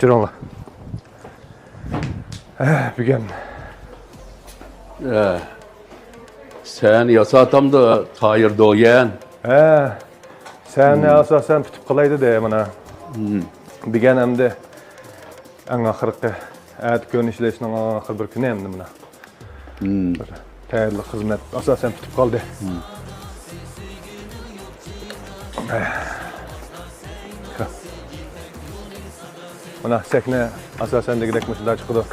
Cironla. Bugün. Sen yasatam da tayır doğayan. Sen asasen tutup kalaydı de bana. Bugün hem de en ahırkı. Evet görünüşleşinin ahır bir günü hem de bana. Tayırlı hizmet asasen tutup kaldı. Bana sekne asasen de gidek mesela çıkıdı.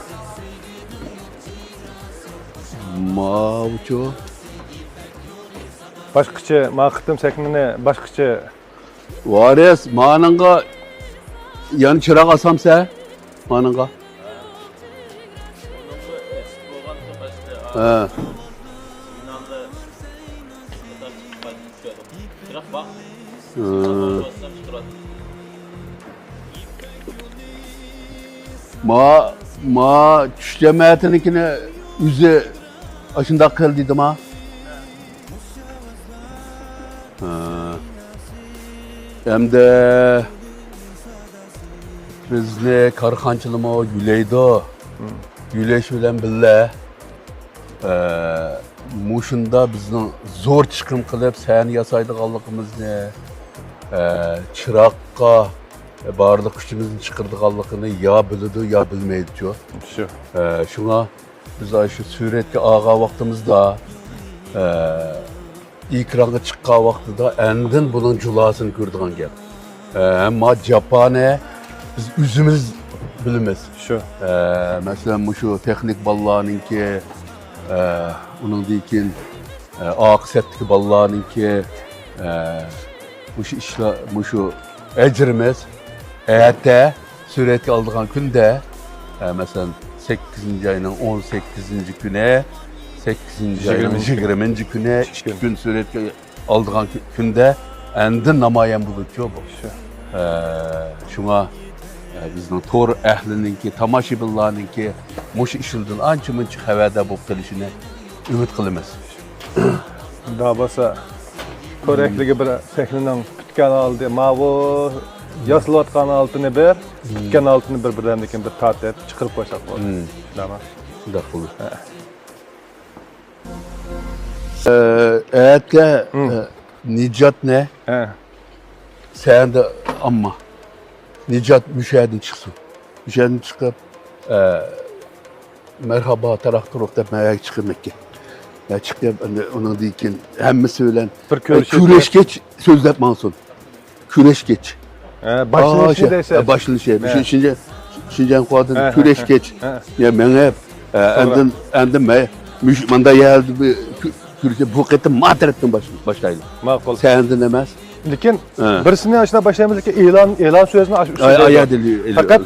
Mavço. Başkıçı, mağıttım seknene başkıçı. Vares, mananga yan çırak asam sen. Mananga. Ma çüşlemeyetinikine yüzü aşında kıldıydım ha. Hem de biz ne karıkançılımı güleydi. Güleş bilen bile muşunda bizden zor çıkım kılıp sen yasaydık Allah'ımız ne çırakka barlık gücümüzün çıkırdık Allah'ını ya bildi ya bilmeydi diyor. Şuna biz şu suretki ağa vaktimizde ekranga çıkkan vaxtıda endin bunun culasını gördüğün gel. Ama Japane biz üzümüz bilmez. Mesela şu teknik ballarınki, onun dikin aksetki ballarınki, şu ecrimiz, ete suretki aldığın günde, mesela 8. ayının 18. güne, 8. ayının 20. güne 2 gün suretki aldığın günde endin namayan bulutuyor bu. Şuna bizning tor ahlininki, tomoshabinlarninki mush ishildan ancha-muncha xabarda bo'lib qolishini umid qilamiz. Daha basa korekligi bir seknining bitgan oldi. Mavu yaslayotgan altını bir, bitgan altını bir-biridan bir tartib chiqarib qo'ysak bo'ladi. Shundaymi? Shunday qildi. Aytga Nicat ne? Sen de amma Nicat müşahidin çıksın. Müşahidin çıkıp merhaba tarakturuk da meğer çıkıp ki. Ya çıkıp onun dikin hem söylen. Küreş geç sözlet mansın. Küreş geç. Başını işi deyse. Başını şey. Şimdi kuadın küreş geç. Ya ben hep endim ben manda geldi bir Türkiye bu kadar madretten başlaydı. Makul. Sendin emez. Lekin birisini aşına başlayamız ki ilan sözünü aşıp ayad ediyor. Fakat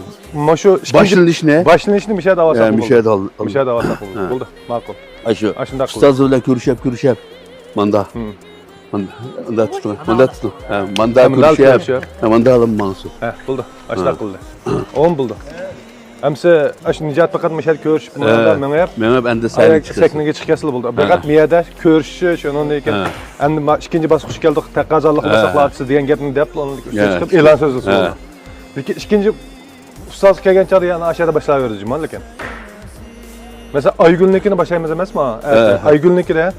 şu başının işine. Başının işini müşahede avasak oldu. Müşahede avasak oldu. Buldu. Makul. Aşı. Ustazıyla görüşüp. Manda. Manda tutun. Manda görüşüp. Manda alın Mansur. Buldu. Aşıda kıldı. Oğun buldu. Amsa aş Nicat fakat müşahede görüşüp men hep endi sen çıkıyorsun. Seknege çıkasılı buldu. Fakat miyada görüşü şunun deyken endi ikinci basqıç geldik taqazallık masaqlatısı degan gapni dep onu çıkıp e'lon sözü oldu. Lekin ikinci ustaz kelgan chaqda yana aşağıda başlayverdi jumon lekin. Mesela Aygül'nikini başlaymiz emasmi? Aygül'nikide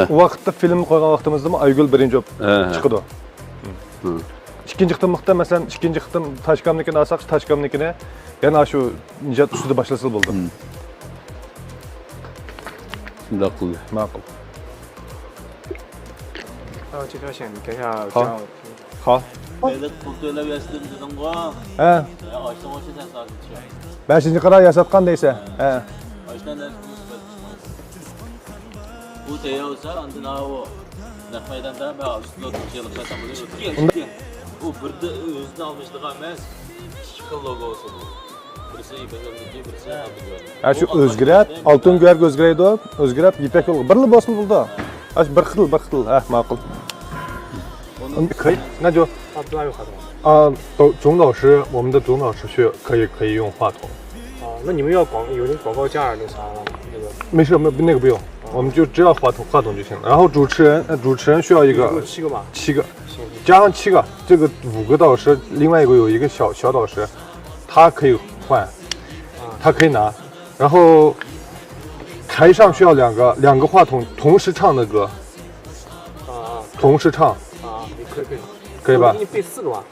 o vaqtda film qo'ygan vaqtimizda Aygül birinchi chiqdi. İkinci qıtımlıqda mesela ikinci qıtım Taşkamnikini alsaq Taşkamnikini yana şu Nicat ustida başlasıl buldu. Shunday qildi. Ma'qul. 这条线给下讲。好。 Beylik pul to'layversin deding go. Oshdan o'shadan so'raychi. 5-chi qira yasatgan deysa. Oshdan bu teyavsa andın o nahmaydanda ben üstüne oturacağım zaten böyle. Bu burada özünü almışlık emas. İki logosu bu. Birisi İpek'indeki birisi Abdülhamid. Şu özgürep, altın güverk özgüreydi o. Özgürep, İpek yolu. Birli basın buldu. Bir xil. Ma'qul. Kayıt. Ne diyor? 总导师，我们的总导师可以用话筒。那你们要有那广告架那啥那个？没事，那个不用，我们就只要话筒就行了。然后主持人需要一个7个吧，7个，加上7个，这个5个导师，另外一个有一个小导师，他可以换，他可以拿，然后台上需要两个话筒同时唱的歌，同时唱，你可以，可以吧？你背4个吧？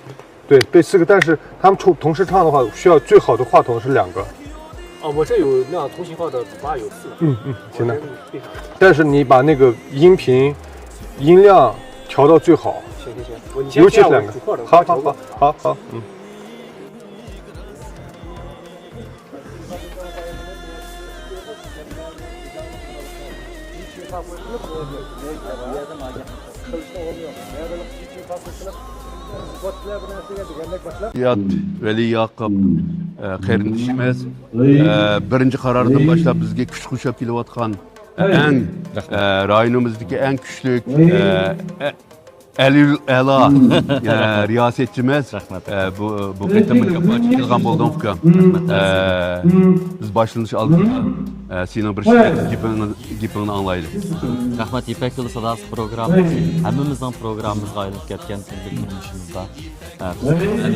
对，背4个，但是他们同时唱的话，需要最好的话筒是2个。我这有那同型号的鼓有4个。行的。但是你把那个音频音量调到最好。行，尤其是2个。好，Yat Veli Yakub kardeşimiz birinci karardan başlap bizge kuch qo'shib kelayotgan eng rayonimizdagi eng kuchli Ela riyasetçimiz bu qetimlik qilgan bo'ldim uka. Biz başlanış aldığında senin bir gipini anlaydı. Rahmat İpek Yolu Sadası programı hammamizning programımızga aylanib ketgan kundalik turmushimizda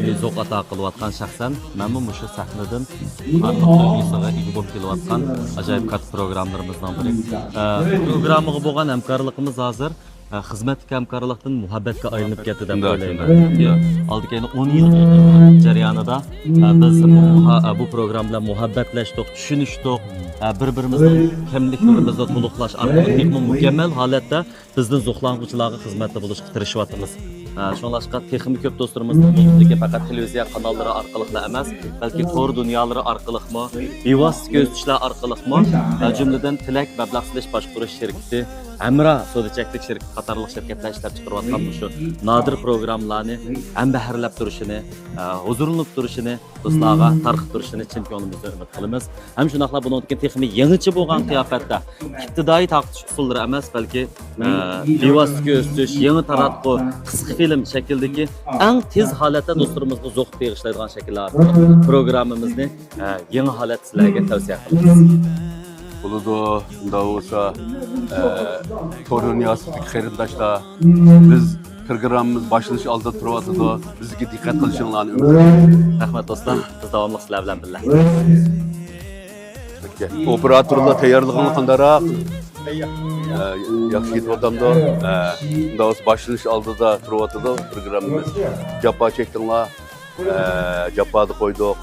biz zo'q ato qilayotgan shaxsan mana shu sahnadan qiziqishga ega bo'lib kelayotgan ajoyib katta programlarimizdan biri. Programmaga bo'lgan hamkorligimiz hozir xizmatga hamkorlikdan muhabbatga aylanib ketdi deb o'ylayman. Oldingi 10 yil jarayonida biz bu program bilan muhabbatlashdik, tushunishdik, bir-birimizning kimliklarimizni to'liqlash orqali mukammal holatda bizning zo'qlang'uvchilarga xizmatda bo'lishga tirishyapmiz. Şunlaşqa texnik ko'p do'stlarimizning faqat televiziya kanallari orqali emas, balki tor dunyolari orqali mo, bevosita ko'rsatishlar orqali mo, jumladan Tilak mablag' silish boshqarish shirkati, Amra so'dichaklik shirkati qatorliq shirkatlar ishlab chiqarayotgan shu nodir programmalarni ham bahrlab turishini, huzurlanib turishini, do'stlarga tarqib turishini chin ko'nglimizdan umid qilamiz. Ham shunaqla bundan keyin texnik yangicha bo'lgan qiyofatda ibtidoiy tarqitish usullari emas, balki bevosita ko'rsatish, yangi taratqu, qisqa film şekildeki en tez holatda do'stlarimizga zo'q tegishlaydigan shakllarda programmamizni yangi holat sizlarga tavsiya qilamiz. Buludu, da olsa tor dünyasındaki xariddaşlar biz programımız başlanış aldı turvatıda bizge dikkat qilishinglarni umid qilaman. Rahmat do'stlar, biz davomli sizlar bilan birga. Operatorlar tayyorligini qandaroq? Yaxshi ketyaptimi? Davos başlanış aldı da turvatıda programımız japa çekdinglar. Japani qo'ydik.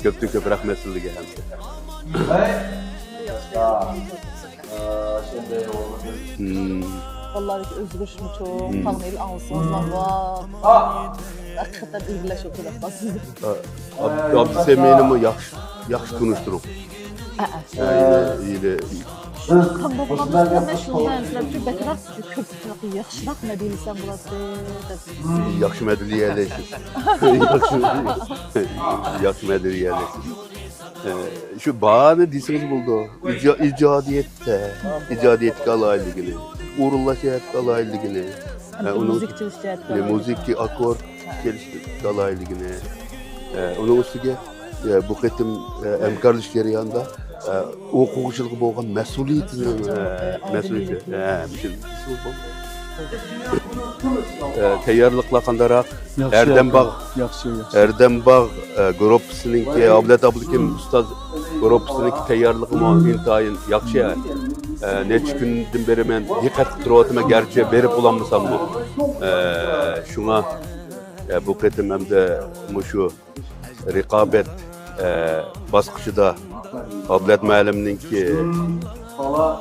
Ko'pdan ko'p rahmat sizlarga. Vallahi özgürlüşüm çok, tanıyıl ansızlar var. Hakikaten ilgileşip kulaklasın. Abdüsemin'i mi yaxşı konuşturup? Qanday qilamiz shundan sizlarga betaraf ko'proq yaxshiroq nima deyilsam bo'ladi deb. Yaxshi madaliyalasiz. Yaxshi madaliyalasiz. Şu bana desangiz bo'ldi. Ijodiyatga alayligini, o'rinlashga alayligini, muzika akkord kelishga alayligini, uning ustiga bu qitim hamkorlik jarayonida o'quvchilik bo'lgan mas'uliyatini tayyorliklar qandaroq Erdembag gruppasininki Ablat Abdukim ustoz gruppasininki tayyorligi intayin yaxshi. Necha kundan beri men diqqat qilib turyapman, garchi berib bo'lolmasammi. Shunga bu qitim hamda shu raqobat bosqichida Ablat muallimninki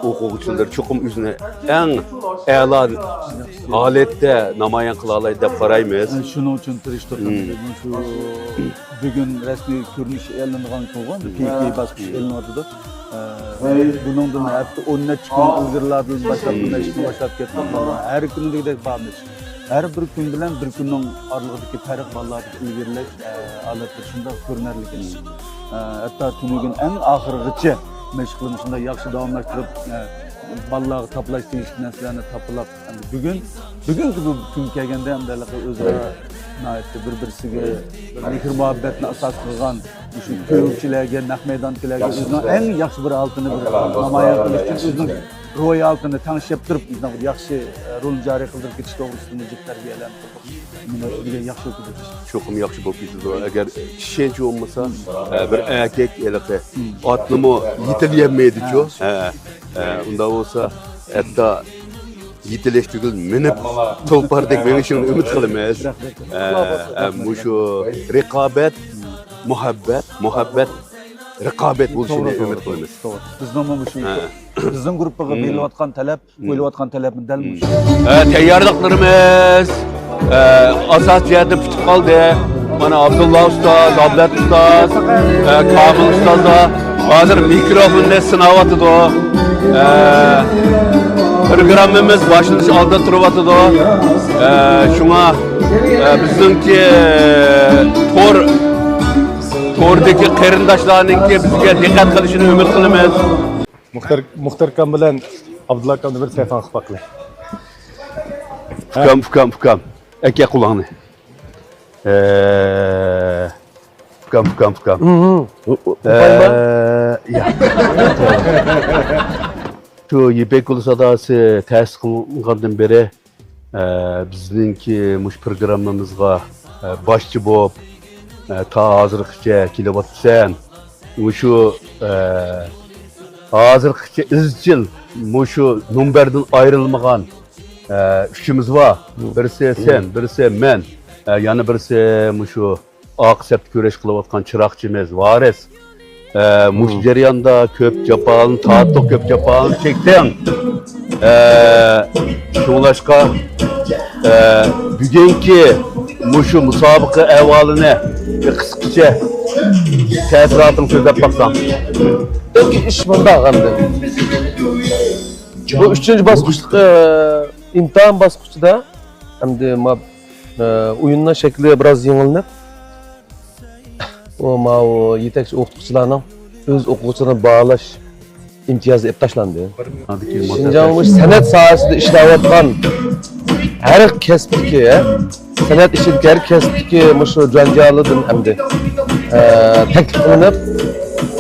o'quvchilar chuqum o'zini eng a'lo holatda namoyon qila oladi deb qaraymiz. Shuning uchun tirishdik. Shu bugun rasmiy ko'rinish e'lonlangan bo'lgan, PK bosqich e'lonlanadi. Buningdan hatto 10 kun ilgarilardan boshlab bunday ishni boshlab ketdik. Har kundagidek bormiz. Her bir kun bilan bir kunning oralig'idagi farq bolalarni ilgarilash holatda shunday ko'rinarli ekan. Hatto tunugun eng oxirigacha meşgulüm şunda yaxşı davamlaştırıp balalarga toplash deyish narsalarni topilib bugun bu kun kelganda ham dalaqi o'zaro bir-birisiga mehr muhabbatni asos qilgan shu ko'pchilarga naq maydondagilarga o'zining eng yaxshi bir altini bir namoyon qilish uchun o'zining royaltini tanışıp durup bizden bir yaxşı rolni jari qildirib ketish to'g'risida müzik tarbiyalanib turdik. Degan yaxshi o'qidik. Çokum yaxşı bolup ketdi. Eğer şençi olmasa bir erkek eliqi atnımı yitileyemeydi-ço. Unda olsa hatta yitileştirgil minip tulpardek men için ümit qilamiz. Muşu raqobat, muhabbet, raqobat bo'lishini umid qilamiz. Bizning mana shu bizning gruppaga beyilayotgan talab, qo'yilayotgan talabni dal shu. Tayyorliklarimiz asas jihatda bitib qoldi. Mana Abdullah ustoz, Ablat ustoz, Kamil ustoz da hozir mikrofonni sinavyotidi. Programmamiz boshlanish oldida turyotidi. Shunga bizningki tordagi qarindoshlarninki bizga diqqat qilishini umid qilamiz. Muxtar Kam bilan Abdulla Kamni bir sayfani qilib baqilay. Fukam. Aka qulog'ni. Fukam. Ya. Şu Yipek Ulu Sadası təsis qılınğandan beri bizdinki muş programmamızga başçı bo'lib ta hozirgacha kelyapsan. Muşu hozirgacha izchil muşu numberdan ayrılmagan üçümüz var. Birisi sen, birisi men, yana birisi muşu aqsat köreş qilayotgan chiroqchimiz Varis. Muş jarayonda ko'p jafoni tatliq ko'p jafoni chekding. Şunlaşqa bugungi muşu musobaqa ahvolini qisqacha ta'sirotini so'zlab baqsam. İlk iş bunda ağamdı. Bu üçüncü basqıçda imtihan basqıçda hem de oyunun şekli biraz yenilinip o yetekçi o'qituvchilarning o'z o'quvchilarini bağlash imtiyozi ep tashlandı. Şinjanmış san'at sohasida ishlayotgan har kasbdagi san'at ishidagi har kasbdagi mushu janjalidan hamda taklif qilinib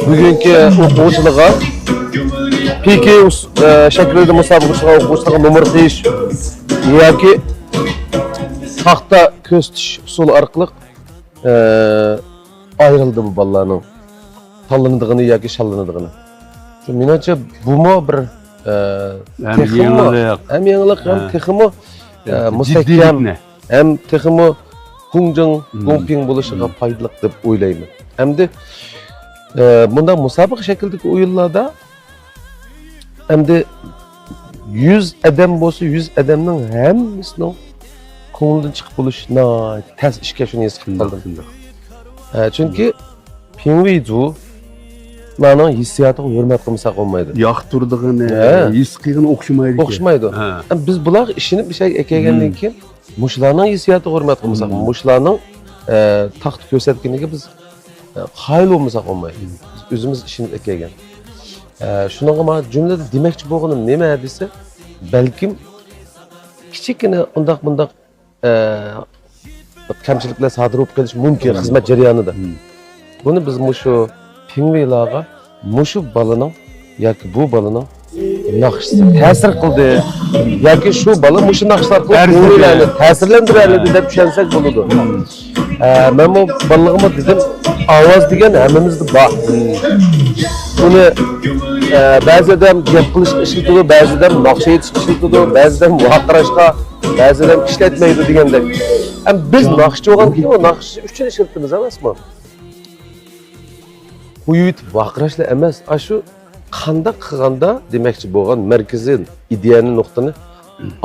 bugungi o'quvchilarga PK shaklida musobaqa o'quvchilarga nomer qo'yish yoki taxta ko'z tish usuli orqali ayrıldı bu ballarning tanlanıdığını yoki shallanıdığını. Şu menimcha bumo bir hem yangilik hem texmo mustahkam hem texmo gongping bo'lishiga foydali deb o'ylayman. Hamda bunda musobaqa shaklidagi o'yinlarda hamda 100 odam bo'lsa 100 odamning hammasining ko'nglidan chiqib bo'lishi tez ishga shuni his qilib qoldim. Çünkü pingvizularning hissiyatiga hurmat qilmasak olmaydi. Yoqtirdig'ini, his qilg'ini o'xshamaydi. O'xshamaydi. Biz bular ishini bir şey ekegandan keyin mushlarning hissiyatiga hurmat qilmasak, mushlarning taxt ko'rsatganiga biz qayil bo'lmasak olmaydi. Biz o'zimiz ishini ekegan. Shunaqa men jumlada demoqchi bo'lganim nima desa, balkim kichikina undaq kamchiliklar sodir bo'lib qolishi mumkin xizmat jarayonida. Buni biz mushu pingvinlarga mushu balaning yoki bu balaning naqshisi ta'sir qildi yoki shu bala mushu naqshlar qilib pingvinlarni ta'sirlantiradi deb tushunsak bo'ladi. Men bu balalig'imda dedim, ovoz degan hammamizda bor. Buni ba'zi odam gap qilishga ishlatadi, ba'zi odam naqsha yetishga ishlatadi, ba'zi odam vaqirashga, ba'zi odam ishlatmaydi degandek. Biz naqshchi bo'lgan keyin o naqshchi uchun ishlatamiz emasmi? Uyut vaqirashlar emas, shu qanday qilganda demoqchi bo'lgan markaziy ideyani nuqtani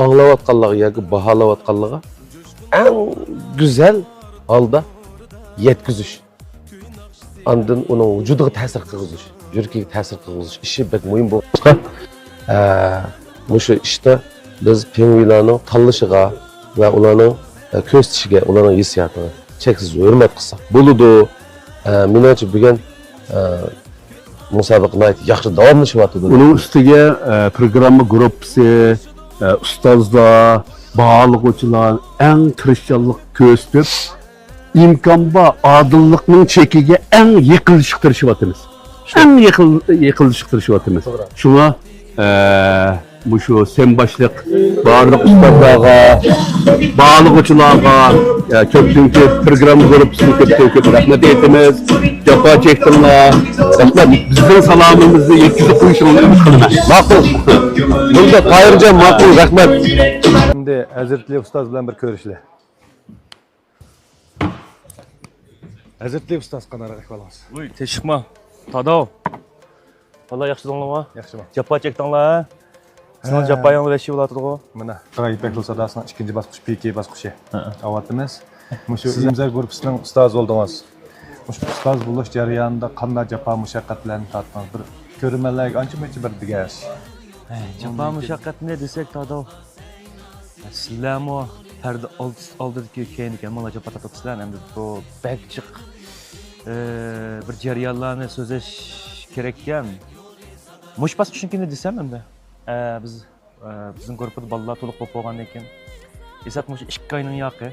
anglayotganlarga yoki baholayotganlarga eng go'zal holda yetkazish. Ondan uning vujudiga ta'sir qilg'izish, yuragiga ta'sir qilg'izish ishi bek muhim bo'lsa, o'sha ishda biz pingvinlarning tanlashiga va ularning ko'z tishiga, ularning hissiyatiga cheksiz hurmat qilsak bo'ladi. Menimcha bugun musobaqa yaxshi davomlashyapti. Uning ustiga programma gruppasi, ustozlar, bog'liqchilar eng tirishchanlik ko'rsatib, imkon bor odillikning chekiga eng yiqilishga tirishyapmiz. Eng yiqilishga tirishyapmiz. Shunga Muşu sen başlık barlık ustalarga, bağlıqçılarga, köptünkü programı görüp sizin köp rahmet etimiz. Japa çektinler. Rahmet bizden salamımızı yetkizip koyuşunuz ümit kılma. Ma'qul. Bunda Tahirjon ma'qul, rahmat. Şimdi Hazretli Ustaz bilan bir ko'rishli. Hazretli Ustaz qanaqa ahvolingiz? Uy, teshikma. Tadov. Valla yaxshi donglar. Yaxshimi? Japa chekdinglar. Sizning japayangiz rashi bo'ladimi? Mana G'oyibek sadasining ikkinchi bosqich PK bosqichi. Avatimiz. Mushu imzo guruhisining ustoz bo'ldingiz. Mushu ustoz bo'lish jarayonida qanday jafo mushaqqatlarni tortdingiz? Bir ko'rmanlarga ancha-muncha bir degash. Japa mushaqqat ne desek Tadov. Sizlarmi parda oldidagi keyin ekan mana japa tortibsizlar endi bu bakchiq bir jarayonlarni so'zlash kerak ekan. Mush bosqichni ne desam endi. Biz bizning guruhda bolalar to'liq bo'lib qolgandan keyin esat mush 2 oyning yoqi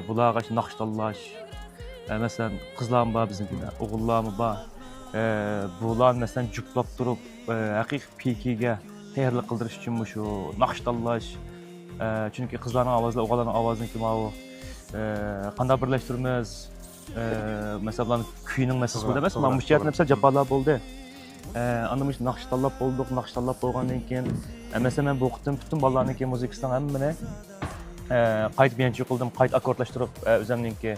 bularga naqsh tanlash masalan qizlarmi bor biznikida o'g'illarmi bor bular masalan juplab turib haqiqiy PKga tayyorlik qildirish uchun shu naqsh tanlash chunki qizlarning ovozlari o'g'illarning ovozini mana qanday birlashtiramiz masalan kuyning masalasi bo'ldi emas mana mush jihatni masalan japolar bo'ldi. Anlamış naqshtanlab bo'ldik, naqshtanlab bo'lgandan keyin masalan men bu qitim butun bolalarniki muzikasidan hammani qayta biyanchi qildim, qayta akkordlashtirib o'zimniki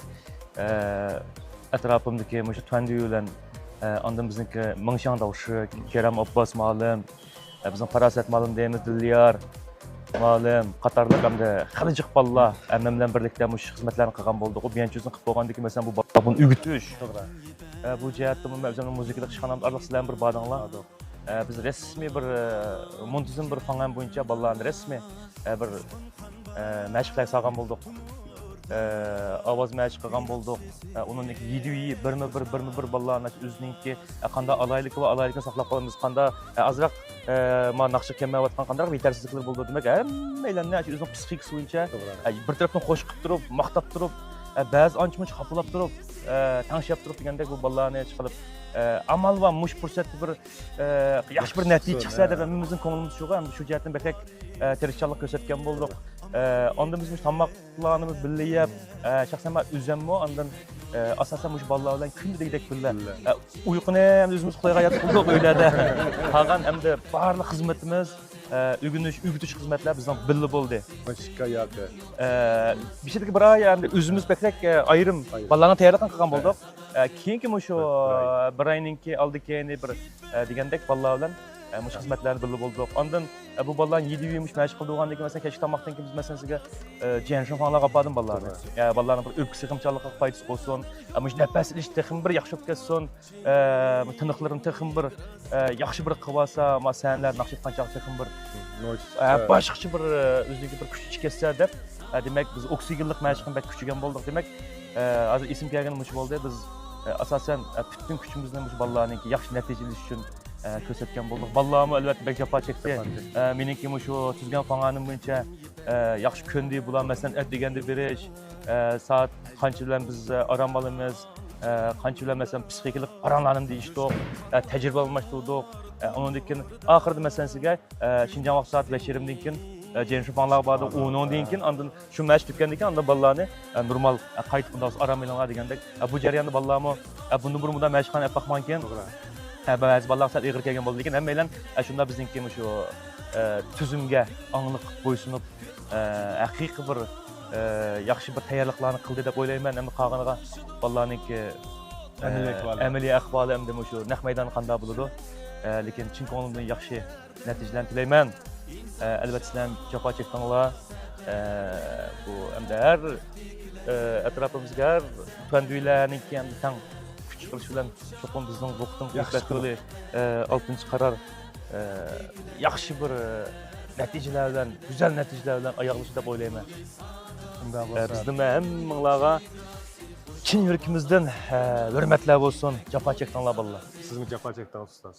atrofimdagi o'sha tvandiyu bilan ondan bizniki Mingshan Davshi, Keram Abbos ma'lum, bizning Farosat ma'lum deymiz, Dilliyar ma'lum, qatorliq hamda xilijiq bolalar men bilan birlikda mush xizmatlarni qilgan bo'ldik. U biyanchini qilib bo'lgandan keyin masalan bu bolalarni o'gitish bu jihatda men o'zimning muzikada ishxonamda arliq sizlar bir badanglar. Biz rasmiy bir muntazam bir fangan bo'yicha bolalarni rasmiy bir mashqlar solgan bo'ldik. Ovoz mashq qilgan bo'ldik. Uning videoyi bir bolalarni o'zininki qanday alaylik va alaylikni saqlab qolamiz, qanday azroq men naqshi kelmayotgan qanday yetersizliklar bo'ldi demak, hammalarni o'zining psixikasi bo'yicha bir tarafdan qo'sh qilib turib, maqtab turib, ba'zi ancha-muncha xafalab turib, tanishib turib degandek bu bolalarni chiqarib amal va mush fursatda bir yaxshi bir natija chiqsa deb bizning ko'nglimiz shu, ham shu jihatdan bakak tirishchilik ko'rsatgan bo'ldik. Ondan biz tomoqlarni billayab, shaxsan men o'zimmi ondan asosan mush bolalar bilan kundagidek birga uyquni ham o'zimiz uxlayga yotib qoldik uylarda. Qolgan hamda barliq xizmatimiz o'g'itish xizmatlar bizning birga bo'ldi. Boshqa yoqi. Bir şeydeki bir ay yani özümüz beklek ayrım balalarına tayyorlik qilgan bo'ldik. Keyingi shu bir ayninki oldikeni bir degandek balalar bilan mush xizmatlarni birga bo'ldik. Ondan bu balalarni yediymiş mashq qildigan degan masalan kechki tomoqdan keyin biz masalan sizga jenshon fanlar qapadim balalarni. Ya balalarning bir o'pkisi qimchaliqqa foydasi bo'lsin, mush nafas ilish texim bir yaxshi o'tkazsin, tiniqlarim texim bir yaxshi bir qilsa, masalanlar naqshitqanchalik texim bir boshqacha bir o'ziga bir kuch chiqarsa deb demak biz oksigenlik mashqni bak kuchigan bo'ldik demak hozir esim kelganim shu bo'ldi biz asosan butun kuchimizni shu bolalarniki yaxshi natija olish uchun ko'rsatgan bo'ldik. Bolalarmi albatta bak jafo chekdi. Meniki shu tuzgan fanganim bo'yicha yaxshi ko'ndi bular masalan at deganda berish, soat qancha bilan biz orom olamiz, qancha bilan masalan psixikalik paranlarni deyishdik, tajriba almashtirdik. Ondan keyin oxirida masalan sizga Shinjan vaqt soat 5:30dan keyin jenshon fanlar bordi, o'ndan keyin ondan shu mashq tutgandan keyin ondan bolalarni normal qaytib bunday orom e'lonlar degandek bu jarayonda bolalarmi buni bir mudda mashqdan yapaqman keyin ba'zi bolalar sal ig'ir kelgan bo'ldi lekin hammalar shunda bizniki shu tuzumga angliq bo'ysunib haqiqiy bir yaxshi bir tayyorliklarni qildi deb o'ylayman. Endi qolganiga bolalarniki amaliy ahvoli hamda shu naq maydon qanday bo'ladi. Lekin chin ko'nglimdan yaxshi natijalarni tilayman. Albatta sizlar jafo chekdinglar. Bu hamda har atrofimizga har tanduylarniki ham tang kuch qilish bilan cho'qim bizning vaqtimiz o'tkazili 6-qaror yaxshi bir natijalar bilan, go'zal natijalar bilan oyoqlash deb o'ylayman. Bizning hammanglarga chin yurakimizdan hurmatlar bo'lsin. Jafo chekdinglar bolalar. Sizmi jafo chekdingiz ustoz?